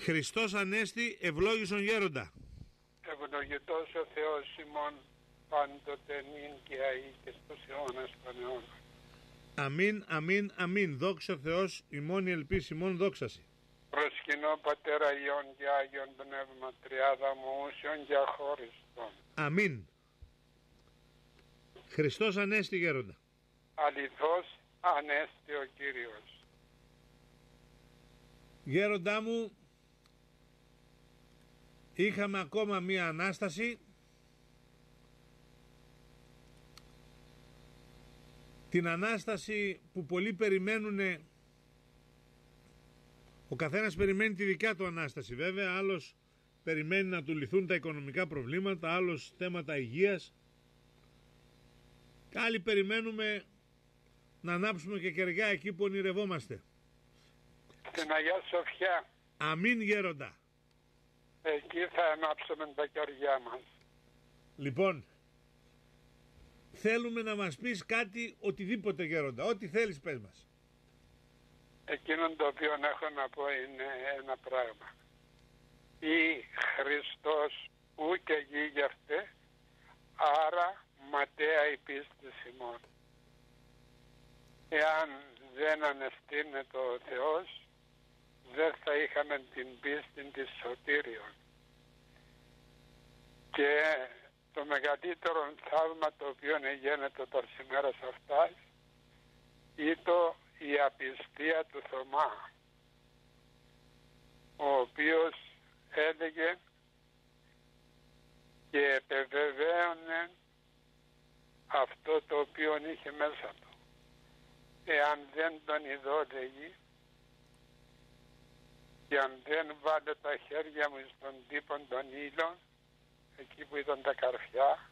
Χριστός Ανέστη, ευλόγησον γέροντα. Ευλογητός ο Θεός ημών πάντοτε νυν και αεί και στους αιώνας των αιώνων. Αμήν, αμήν, αμήν. Δόξα ο Θεός, ημών η ελπίς, ημών δόξαση. Προσκυνώ Πατέρα Υιόν και Άγιον Πνεύμα Τριάδα μου ούσιον και αχώριστον. Αμήν. Χριστός Ανέστη γέροντα. Αληθώς Ανέστη ο Κύριος. Γέροντά μου, είχαμε ακόμα μία Ανάσταση, την Ανάσταση που πολλοί περιμένουν. Ο καθένας περιμένει τη δικιά του Ανάσταση βέβαια, άλλος περιμένει να του λυθούν τα οικονομικά προβλήματα, άλλος θέματα υγείας, και άλλοι περιμένουμε να ανάψουμε και κεριά εκεί που ονειρευόμαστε. Στην Αγία Σοφιά. Αμήν γέροντα. Εκεί θα ανάψουμε τα κεριά μας. Λοιπόν, θέλουμε να μας πεις κάτι, οτιδήποτε γέροντα, ό,τι θέλεις πες μας. Εκείνον το οποίο έχω να πω είναι ένα πράγμα. Ή Χριστός ούτε γίγερτε, άρα ματέα η πίστη ημών. Εάν δεν ανεστήνεται ο Θεός, δεν θα είχαμε την πίστη της σωτήριον. Και το μεγαλύτερο θαύμα το οποίο γίνεται τα σήμερα σε αυτάς ήταν η απιστία του Θωμά, ο οποίος έλεγε και επιβεβαίωνε αυτό το οποίο είχε μέσα του. Εάν δεν τον ειδώ, λέγει, και αν δεν βάλω τα χέρια μου στον τύπο των ύλων, εκεί που ήταν τα καρφιά,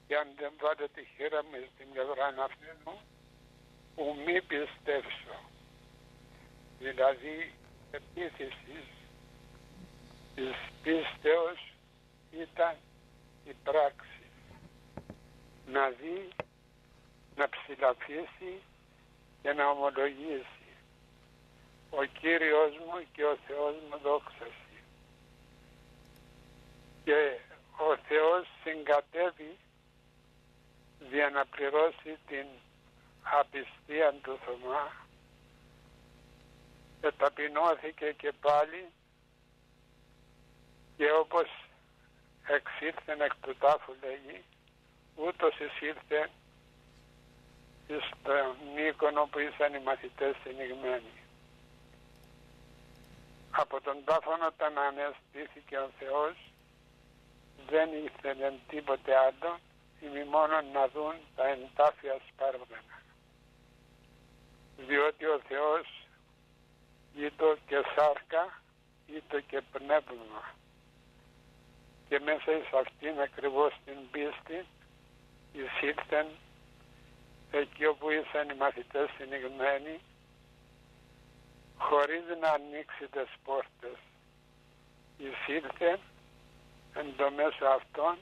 και αν δεν βάλω τη χέρα μου στην πλευρά αυτού, που μη πιστέψω. Δηλαδή, επίθεση της πίστεως ήταν η πράξη. Να δει, να ψηλαφίσει και να ομολογήσει. Ο Κύριος μου και ο Θεός μου δόξαση. Και ο Θεός συγκατέβη για να πληρώσει την απιστία του Θωμά, ταπεινώθηκε και πάλι, και όπως εξήλθεν εκ του τάφου, λέγει, ούτως εισήλθε στον Νίκονο που ήσαν οι μαθητές συνηγμένοι. Από τον τάφο όταν αναστήθηκε ο Θεός, δεν ήθελε τίποτε άλλο, ή μόνο να δουν τα εντάφια σπάρβαινα. Διότι ο Θεός ήτο και σάρκα, ήτο και πνεύμα. Και μέσα εις αυτήν ακριβώς την πίστη εισήλθεν εκεί όπου ήσαν οι μαθητές συνηγμένοι, χωρίς να ανοίξει τις πόρτες. Εισήλθεν εν το μέσο αυτών,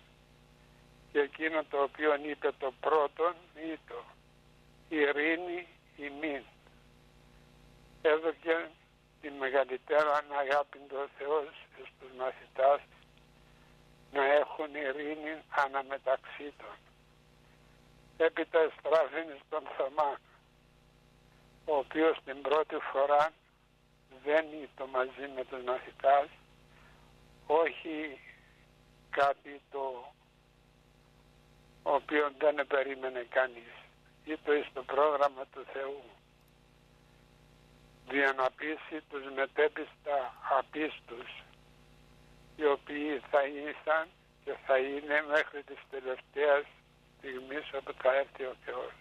και εκείνο το οποίο είπε το πρώτον ήτο ειρήνη ημίν. Έδωκε τη μεγαλύτερη αγάπη του Θεός στους μαθητάς να έχουν ειρήνη αναμεταξύ των. Έπειτα εστράφην στον Θωμά, ο οποίος την πρώτη φορά δεν ήταν μαζί με τους μαθητάς, όχι κάτι το οποίο δεν περίμενε κανείς, ήτο στο πρόγραμμα του Θεού, για να πείσει τους μετέπιστα απίστους, οι οποίοι θα ήσαν και θα είναι μέχρι τις τελευταίες στιγμής όπου θα έρθει ο Θεός.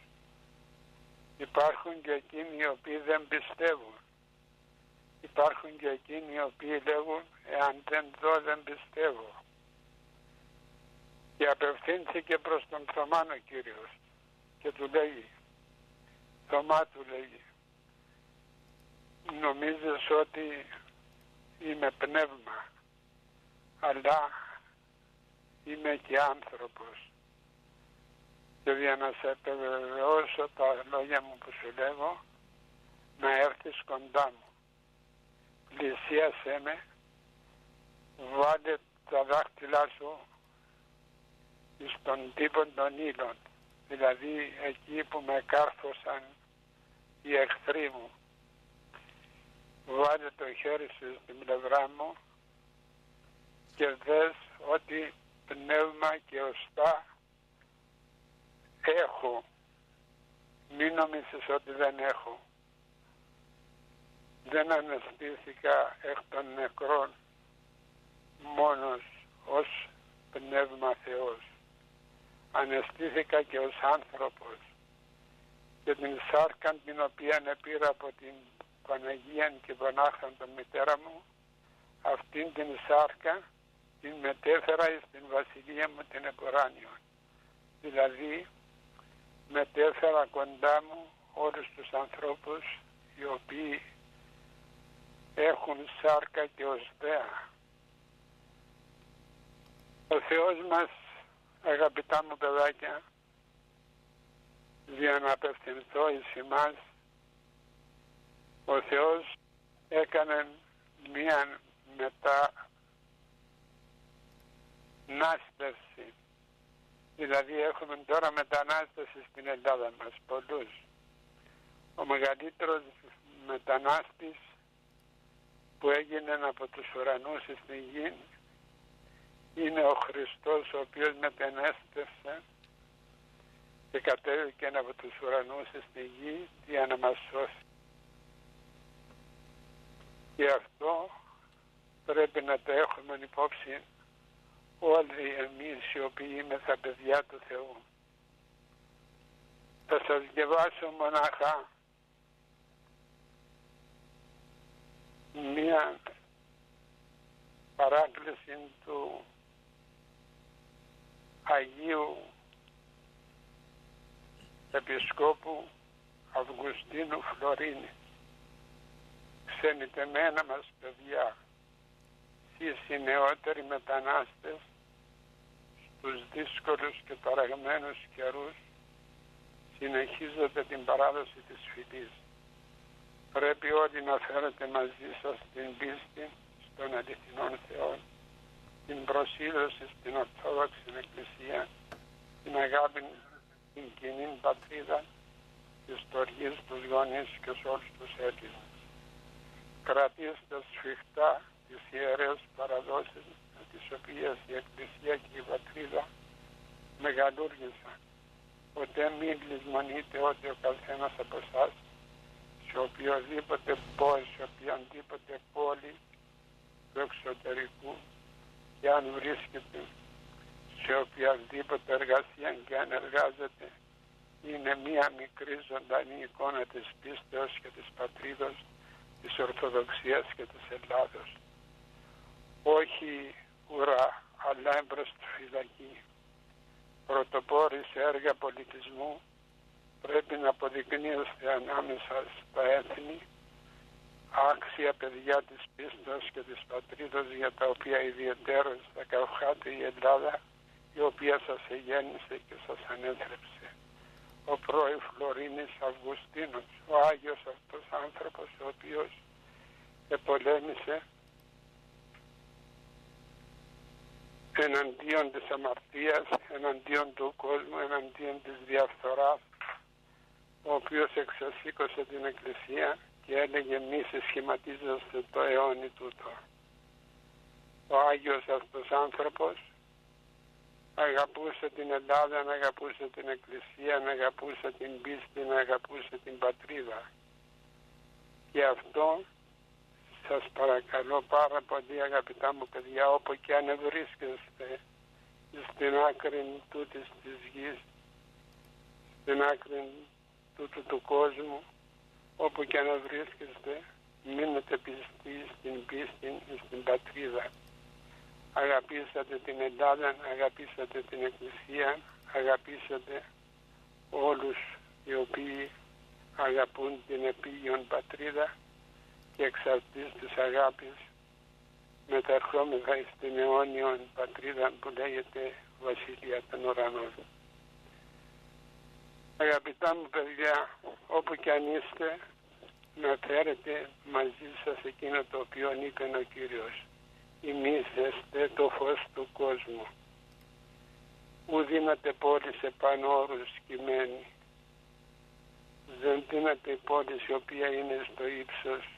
Υπάρχουν και εκείνοι οι οποίοι δεν πιστεύουν. Υπάρχουν και εκείνοι οι οποίοι λέγουν, εάν δεν δω δεν πιστεύω. Και απευθύνθηκε προς τον Θωμά ο Κύριος και του λέγει, Θωμά, του λέγει, νομίζεις ότι είμαι πνεύμα, αλλά είμαι και άνθρωπος, και για να σε επιβεβαιώσω τα λόγια μου που σου λέγω, να έρθεις κοντά μου, πλησίασέ με βάλε τα δάχτυλά σου στον τύπο των ύλων, δηλαδή εκεί που με κάρφωσαν οι εχθροί μου. Βάλε το χέρι σου στην πλευρά μου και δες ότι πνεύμα και οστά έχω. Μην νομίζεις ότι δεν έχω. Δεν αναστήθηκα εκ των νεκρών μόνος ως πνεύμα Θεός. Αναστήθηκα και ως άνθρωπος και την σάρκα την οποία πήρα από την Παναγία και Πανάχα τον μητέρα μου, αυτήν την σάρκα την μετέφερα στην βασιλεία μου την επουράνιο. Δηλαδή μετέφερα κοντά μου όλους τους ανθρώπους οι οποίοι έχουν σάρκα και οστέα. Ο Θεός μας, αγαπητά μου παιδάκια, για να απευθυνθώ εις εμάς, ο Θεός έκανε μία μετανάστευση. Δηλαδή έχουμε τώρα μετανάστευση στην Ελλάδα μας, πολλούς. Ο μεγαλύτερος μετανάστης που έγινε από τους ουρανούς στην γη είναι ο Χριστός, ο οποίος μετανάστευσε και κατέβηκε από τους ουρανούς στη γη για να μας σώσει. Και αυτό πρέπει να το έχουμε υπόψη όλοι εμείς οι οποίοι είμαστε παιδιά του Θεού. Θα σας διαβάσω μονάχα μία παράκληση του Αγίου Επισκόπου Αυγουστίνου Φλωρίνη. Ξενιτεμένα μας παιδιά, εσείς οι νεότεροι μετανάστες, στους δύσκολους και ταραγμένους καιρούς συνεχίζετε την παράδοση της φυλής. Πρέπει όλοι να φέρετε μαζί σας την πίστη στον αληθινόν Θεό, την προσήλωση στην Ορθόδοξη Εκκλησία, την αγάπη στην κοινή πατρίδα και στοργή στους γονείς και σε όλους τους Έλληνες. Κρατήστε σφιχτά τις ιερές παραδόσεις τις οποίες η Εκκλησία και η πατρίδα μεγαλούργησαν. Ποτέ μην λησμονείτε ότι ο καθένας από εσάς σε οποιοδήποτε σε οποιαδήποτε πόλη του εξωτερικού και αν βρίσκεται σε οποιαδήποτε εργασία και αν εργάζεται, είναι μία μικρή ζωντανή εικόνα της πίστεως και της πατρίδος, της Ορθοδοξίας και της Ελλάδος. Όχι ουρά, αλλά έμπρος στη φυλακή. Πρωτοπόροι σε έργα πολιτισμού πρέπει να αποδεικνύεστε ανάμεσα στα έθνη άξια παιδιά της πίστεως και της πατρίδος, για τα οποία ιδιαιτέρως θα καυχάται η Ελλάδα, η οποία σας εγέννησε και σας ανέθρεψε. Ο πρώην Φλωρίνης Αυγουστίνος, ο Άγιος αυτός άνθρωπος, ο οποίος επολέμησε εναντίον της αμαρτίας, εναντίον του κόσμου, εναντίον της διαφθοράς, ο οποίος εξασήκωσε την Εκκλησία και έλεγε μη συσχηματίζεστε το αιώνι τούτο. Ο Άγιος αυτός άνθρωπος αγαπούσε την Ελλάδα, να αγαπούσε την Εκκλησία, να αγαπούσε την πίστη, να αγαπούσε την πατρίδα. Και αυτό σας παρακαλώ πάρα πολύ, αγαπητά μου παιδιά, όπου και αν βρίσκεστε στην άκρη τούτης της γης, στην άκρη τούτου του κόσμου, όπου και αν βρίσκεστε, μείνετε πιστοί στην πίστη, στην πατρίδα. Αγαπήσατε την Ελλάδα, αγαπήσατε την Εκκλησία, αγαπήσατε όλους οι οποίοι αγαπούν την επίγειον πατρίδα και εξ αυτής της αγάπης μεταρχόμεθα στην αιώνιον πατρίδα που λέγεται Βασιλεία των Ουρανών. Αγαπητά μου παιδιά, όπου και αν είστε, να φέρετε μαζί σας εκείνο το οποίο είπε ο Κύριος. Εμείς εστε το φως του κόσμου. Ου δύναται πόλη σε πάνω όρους κειμένη. Δεν δύναται η πόλη η οποία είναι στο ύψος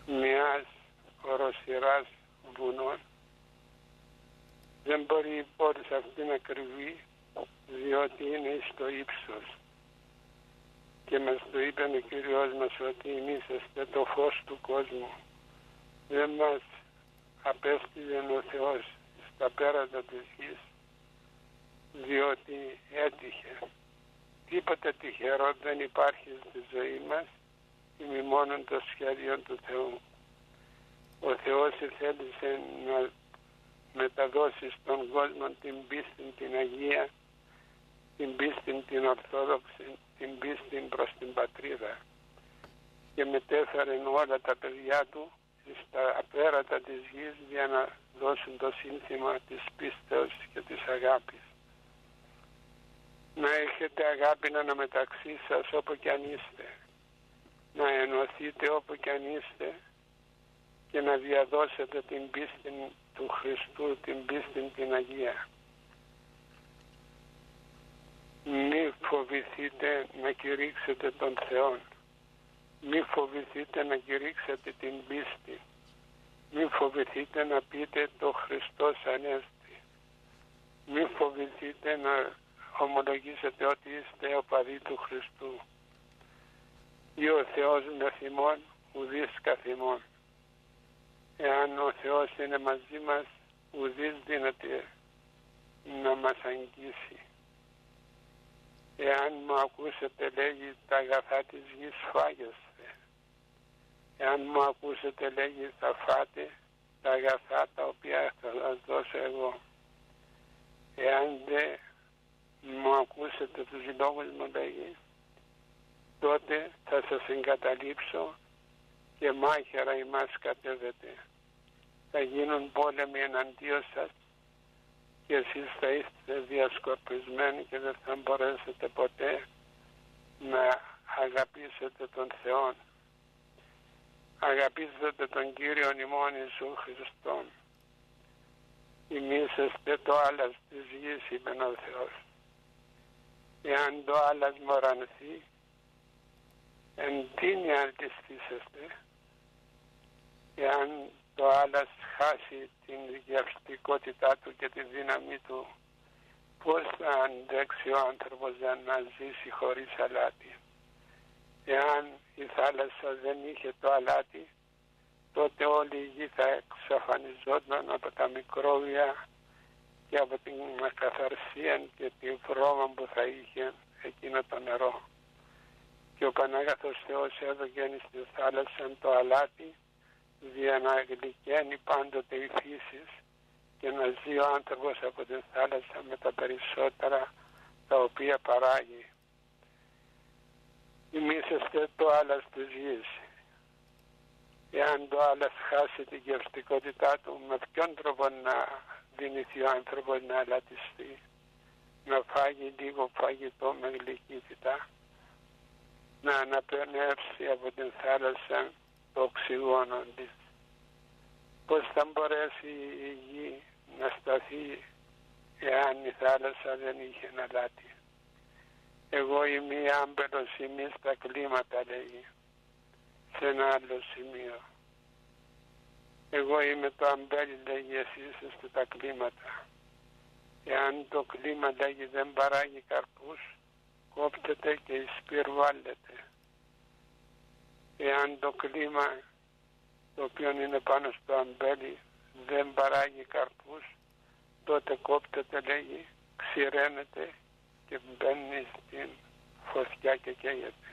μιας οροσειράς βουνών. Δεν μπορεί η πόλη αυτή να κρυβεί, διότι είναι στο ύψος. Και μας το είπε ο Κύριος μας ότι εμείς είστε το φως του κόσμου. Δεν μας απέστειλε ο Θεός στα πέρατα της γης, διότι έτυχε. Τίποτε τυχερό δεν υπάρχει στη ζωή μας, είναι μόνο το σχέδιο του Θεού. Ο Θεός θέλησε να μεταδώσει στον κόσμο την πίστη την Αγία, την πίστη την Ορθόδοξη, την πίστη προς την πατρίδα, και μετέφερε όλα τα παιδιά του στα πέρατα της γης για να δώσουν το σύνθημα της πίστεως και της αγάπης. Να έχετε αγάπη αναμεταξύ σας όπου κι αν είστε, να ενωθείτε όπου κι αν είστε και να διαδώσετε την πίστη του Χριστού, την πίστη την Αγία. Μη φοβηθείτε να κηρύξετε τον Θεό. Μη φοβηθείτε να κηρύξετε την πίστη. Μη φοβηθείτε να πείτε το Χριστός Ανέστη. Μη φοβηθείτε να ομολογήσετε ότι είστε οπαδοί του Χριστού. Ή ο Θεός με θυμών, ουδείς καθημών. Εάν ο Θεός είναι μαζί μας, ουδείς δύναται να μας αγγίσει. Εάν μου ακούσετε, λέγει, τα αγαθά της γης φάγεστε. Εάν μου ακούσετε, λέγει, θα φάτε τα αγαθά τα οποία θα σας δώσω εγώ. Εάν δεν μου ακούσετε τους λόγους μου, λέγει, τότε θα σας εγκαταλείψω και μάχαιρα ημάς κατέβετε. Θα γίνουν πόλεμοι εναντίον σας και εσείς θα είστε διασκορπισμένοι και δεν θα μπορέσετε ποτέ να αγαπήσετε τον Θεό. Αγαπήσετε τον Κύριο ημών Ιησού Χριστόν. Εμείς είστε το άλας της γης, είπε ο Θεός. Εάν το άλας μορανθεί, εν τίνι αντιστήσεστε. Εάν το άλας χάσει την γευστικότητά του και τη δύναμη του, πώς θα αντέξει ο άνθρωπος να ζήσει χωρίς αλάτι? Εάν η θάλασσα δεν είχε το αλάτι, τότε όλη η γη θα εξαφανιζόταν από τα μικρόβια και από την ακαθαρσία και την βρώμα που θα είχε εκείνο το νερό. Και ο Πανάγαθος Θεός έδωκε στη θάλασσα το αλάτι για να γλυκαίνει πάντοτε η φύση και να ζει ο άνθρωπος από την θάλασσα με τα περισσότερα τα οποία παράγει. Εμείς είστε το άλας της γης. Εάν το άλας χάσει την γευστικότητά του, με ποιον τρόπο να δυνηθεί ο άνθρωπος να αλατιστεί? Να φάγει λίγο φαγητό με γλυκύτητα, να αναπνεύσει από την θάλασσα το οξυγόνο της. Πώς θα μπορέσει η γη να σταθεί εάν η θάλασσα δεν είχε αλάτι? Εγώ είμαι άμπελος ημί στα κλίματα, λέγει σε ένα άλλο σημείο. Εγώ είμαι το αμπέλι, λέγει, εσείς είστε τα κλίματα. Εάν το κλίμα, λέγει, δεν παράγει καρπούς, κόπτεται και εισπυρβάλλεται. Εάν το κλίμα το οποίο είναι πάνω στο αμπέλι δεν παράγει καρπούς, τότε κόπτεται, λέγει, ξηραίνεται και μπαίνει στην φωτιά και καίγεται.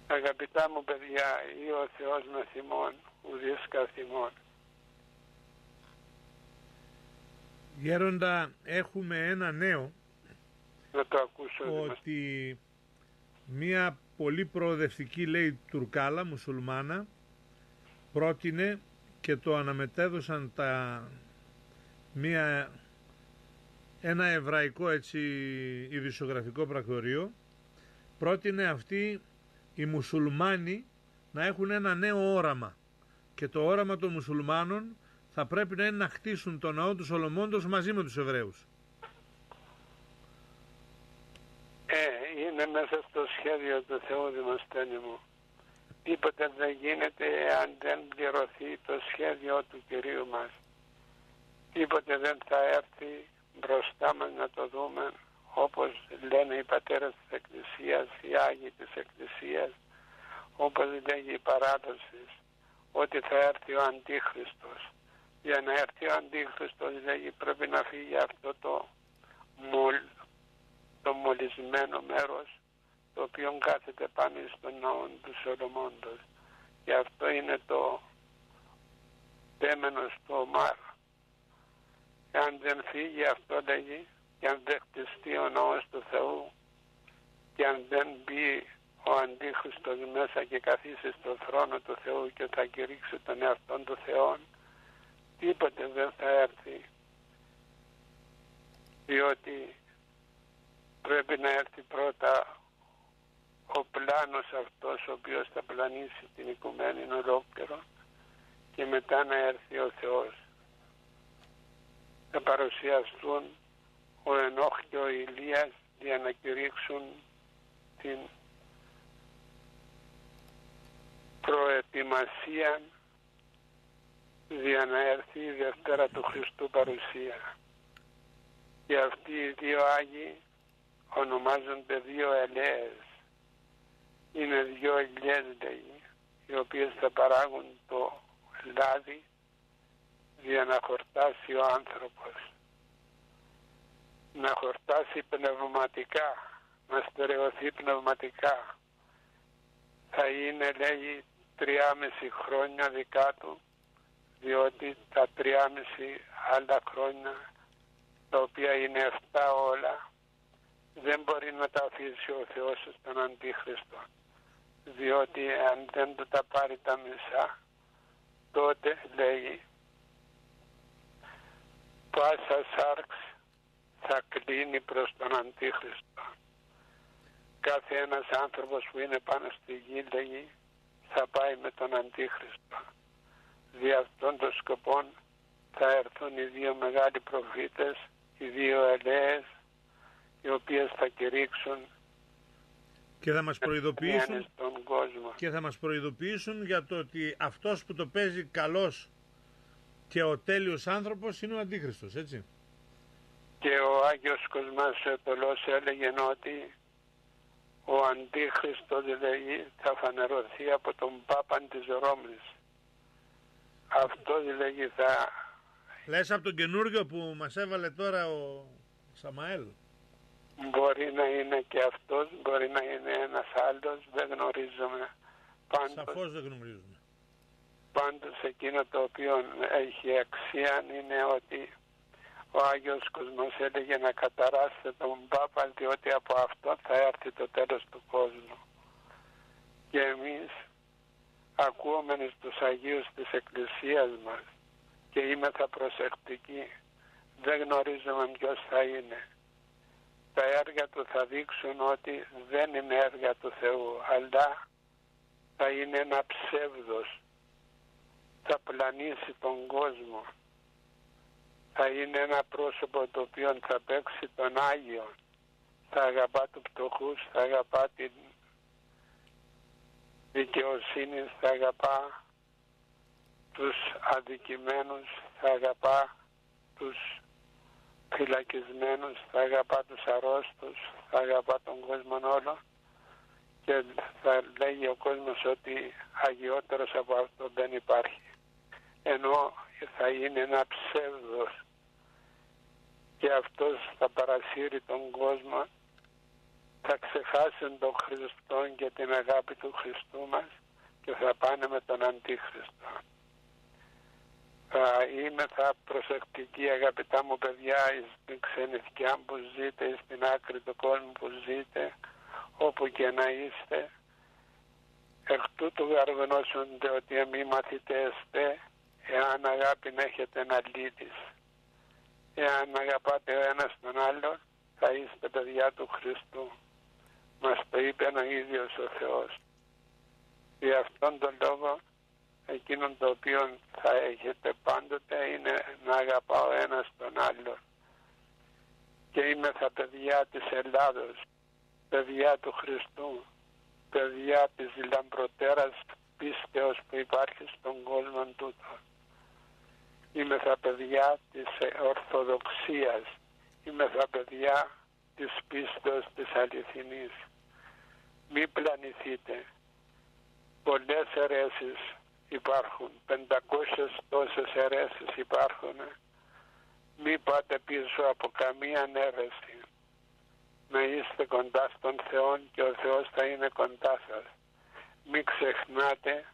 Αγαπητά μου παιδιά, ή ο Θεός με θυμών, ουδείς καθημών. Γέροντα, έχουμε ένα νέο, Να το ακούσω, ότι μία πολύ προοδευτική, λέει, Τουρκάλα, μουσουλμάνα, πρότεινε και το αναμετέδωσαν ένα εβραϊκό, έτσι, ειδησιογραφικό πρακτορείο, πρότεινε αυτοί οι μουσουλμάνοι να έχουν ένα νέο όραμα. Και το όραμα των μουσουλμάνων θα πρέπει να είναι να χτίσουν το ναό του Σολομώντος μαζί με τους Εβραίους. Είναι μέσα στο σχέδιο του Θεού, Δημοσθένη μου. Τίποτε δεν γίνεται αν δεν πληρωθεί το σχέδιο του Κυρίου μας. Τίποτε δεν θα έρθει μπροστά μας να το δούμε, όπως λένε οι πατέρες της Εκκλησίας, οι Άγιοι της Εκκλησίας, όπως λέγει η παράδοση, ότι θα έρθει ο Αντίχριστος. Για να έρθει ο Αντίχριστος, λέγει, πρέπει να φύγει αυτό το μολυσμένο μέρος, το οποίο κάθεται πάνω στον ναό του Σολομώντος. Και αυτό είναι το τέμενος του Ομάρ. Και αν δεν φύγει αυτό, λέγει, και αν δεν χτιστεί ο ναός του Θεού, και αν δεν μπει ο Αντίχριστος μέσα και καθίσει στο θρόνο του Θεού και θα κηρύξει τον εαυτό του Θεόν, τίποτε δεν θα έρθει. Διότι πρέπει να έρθει πρώτα ο πλάνος αυτός ο οποίος θα πλανήσει την οικουμένη ολόκληρο και μετά να έρθει ο Θεός. Θα παρουσιαστούν ο Ενόχ και ο Ηλίας για να κηρύξουν την προετοιμασία για να έρθει η Δευτέρα του Χριστού παρουσία. Και αυτοί οι δύο Άγιοι ονομάζονται δύο ελέες. Είναι δύο ελιές, λέγει, οι οποίες θα παράγουν το λάδι για να χορτάσει ο άνθρωπος. Να χορτάσει πνευματικά, να στερεωθεί πνευματικά. Θα είναι, λέγει, 3,5 χρόνια δικά του, διότι τα 3,5 άλλα χρόνια, τα οποία είναι 7 όλα, δεν μπορεί να τα αφήσει ο Θεός στον Αντίχριστο. Διότι αν δεν του τα πάρει τα μισά, τότε, λέγει, πάσα σάρξ θα κλείνει προς τον Αντίχριστο. Κάθε ένας άνθρωπος που είναι πάνω στη γη, λέγει, θα πάει με τον Αντίχριστο. Δι' αυτών των σκοπών θα έρθουν οι δύο μεγάλοι προφήτες, οι δύο ελέες, οι οποίες θα κηρύξουν και θα μας προειδοποιήσουν στον κόσμο. Και θα μας προειδοποιήσουν για το ότι αυτός που το παίζει καλός και ο τέλειος άνθρωπος είναι ο Αντίχριστος, έτσι. Και ο Άγιος Κοσμάς ο Ετωλός έλεγε ότι ο Αντίχριστος, λέγει, θα φανερωθεί από τον Πάπαν της Ρώμης. Αυτό, λέγει, θα... Λες από τον καινούργιο που μας έβαλε τώρα ο Σαμαέλ? Μπορεί να είναι και αυτός, μπορεί να είναι ένας άλλος, δεν γνωρίζουμε. Σαφώς δεν γνωρίζουμε. Πάντως εκείνο το οποίο έχει αξία είναι ότι ο Άγιος Κοσμός έλεγε να καταράσετε τον Πάπα, διότι από αυτό θα έρθει το τέλος του κόσμου. Και εμείς, ακούμενοι στους Αγίους της Εκκλησίας μας και είμεθα προσεκτικοί, δεν γνωρίζουμε ποιος θα είναι. Τα έργα του θα δείξουν ότι δεν είναι έργα του Θεού, αλλά θα είναι ένα ψεύδος. Θα πλανήσει τον κόσμο. Θα είναι ένα πρόσωπο το οποίο θα παίξει τον Άγιο. Θα αγαπά τους πτωχούς, θα αγαπά την δικαιοσύνη, θα αγαπά τους αδικημένους, θα αγαπά τους φυλακισμένους, θα αγαπά τους αρρώστους, θα αγαπά τον κόσμο όλο και θα λέγει ο κόσμος ότι αγιότερος από αυτό δεν υπάρχει. Ενώ θα είναι ένα ψεύδος και αυτός θα παρασύρει τον κόσμο, θα ξεχάσουν τον Χριστό και την αγάπη του Χριστού μας και θα πάνε με τον Αντίχριστο. Θα προσεκτικοί, αγαπητά μου παιδιά, στην ξενιθιά που ζείτε, στην άκρη του κόσμου που ζείτε, όπου και να είστε, εκ τούτου γαργνώσονται ότι εμείς μαθητέστε, εάν αγάπη έχετε να λύτης. Εάν αγαπάτε ο ένας τον άλλον, θα είστε παιδιά του Χριστού. Μας το είπε ο ίδιος ο Θεός. Για αυτόν τον λόγο, εκείνον το οποίο θα έχετε πάντοτε είναι να αγαπάω ένας τον άλλον. Και είμαι τα παιδιά της Ελλάδος, παιδιά του Χριστού, παιδιά της λαμπροτέρας πίστεως που υπάρχει στον κόσμο τούτο. Είμαι τα παιδιά της Ορθοδοξίας, είμαι τα παιδιά της πίστεως της αληθινής. Μη πλανηθείτε. Πολλές αιρέσεις υπάρχουν, 500 τόσες αιρέσεις υπάρχουν. Μη πάτε πίσω από καμία αίρεση. Να είστε κοντά στον Θεό και ο Θεός θα είναι κοντά σας. Μη ξεχνάτε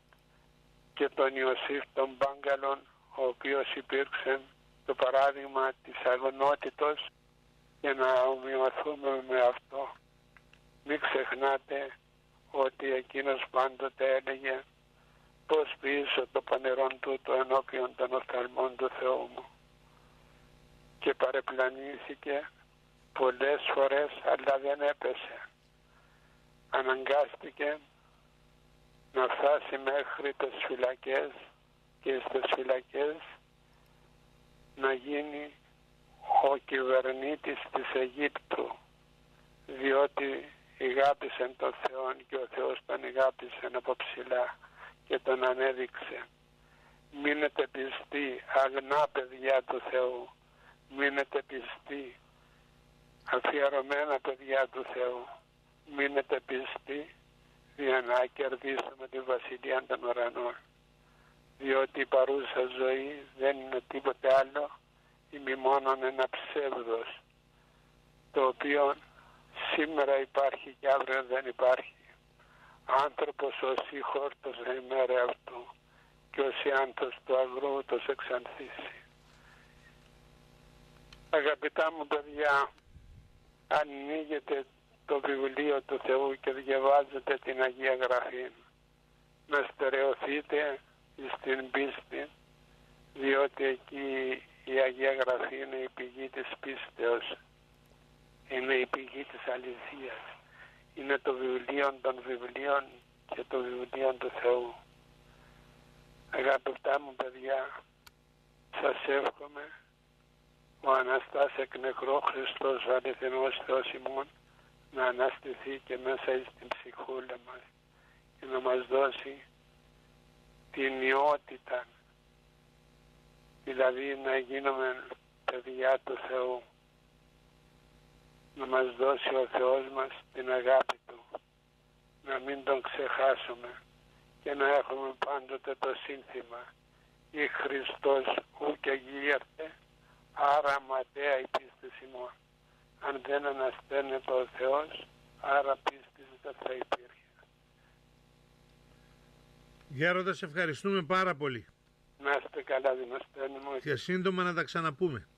και τον Ιωσήφ τον Μπάγκαλον, ο οποίος υπήρξε το παράδειγμα της αγνότητος, και να ομοιωθούμε με αυτό. Μη ξεχνάτε ότι εκείνος πάντοτε έλεγε πώς ποιήσω το πανερόν τούτο ενώπιον των οφθαλμών του Θεού μου. Και παρεπλανήθηκε πολλές φορές, αλλά δεν έπεσε. Αναγκάστηκε να φτάσει μέχρι τις φυλακές και στις φυλακές να γίνει ο κυβερνήτης της Αιγύπτου, διότι αγάπησε τον Θεό και ο Θεός τον αγάπησε από ψηλά και τον ανέδειξε. Μείνετε πιστοί, αγνά παιδιά του Θεού, μείνετε πιστοί, αφιερωμένα παιδιά του Θεού, μείνετε πιστοί για να κερδίσουμε τη Βασιλεία των Ουρανών, διότι η παρούσα ζωή δεν είναι τίποτε άλλο ή μόνον ένα ψεύδος, το οποίο σήμερα υπάρχει και αύριο δεν υπάρχει. Άνθρωπος όσοι χόρτος ημέρα αυτού και όσοι άντος του αγρού ούτως εξανθήσει. Αγαπητά μου παιδιά, αν ανοίγετε το βιβλίο του Θεού και διαβάζετε την Αγία Γραφή, να στερεωθείτε στην πίστη, διότι εκεί η Αγία Γραφή είναι η πηγή της πίστεως, είναι η πηγή της αληθείας, είναι το βιβλίο των βιβλίων και το βιβλίο του Θεού. Αγαπητά μου παιδιά, σας εύχομαι ο Αναστάς εκ νεκρό Χριστός, ο αληθινός Θεός ημών, να αναστηθεί και μέσα στην ψυχούλα μας και να μας δώσει την ιότητα, δηλαδή να γίνουμε παιδιά του Θεού, να μας δώσει ο Θεός μας την αγάπη Του, να μην τον ξεχάσουμε και να έχουμε πάντοτε το σύνθημα «Η Χριστός ου και γύρτε, άρα ματέα η πίστης ημών». Αν δεν ανασταίνεται ο Θεός, άρα πίστης δεν θα υπήρχε. Γέροντα, σε ευχαριστούμε πάρα πολύ. Να είστε καλά, Δημοσθένη μου. Και σύντομα να τα ξαναπούμε.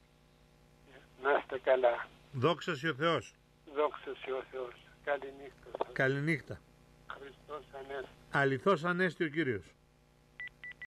Να είστε καλά. Δόξα σοι ο Θεός. Δόξα σοι ο Θεός. Καληνύχτα. Καληνύχτα. Χριστός Ανέστη. Αληθώς Ανέστη ο Κύριος.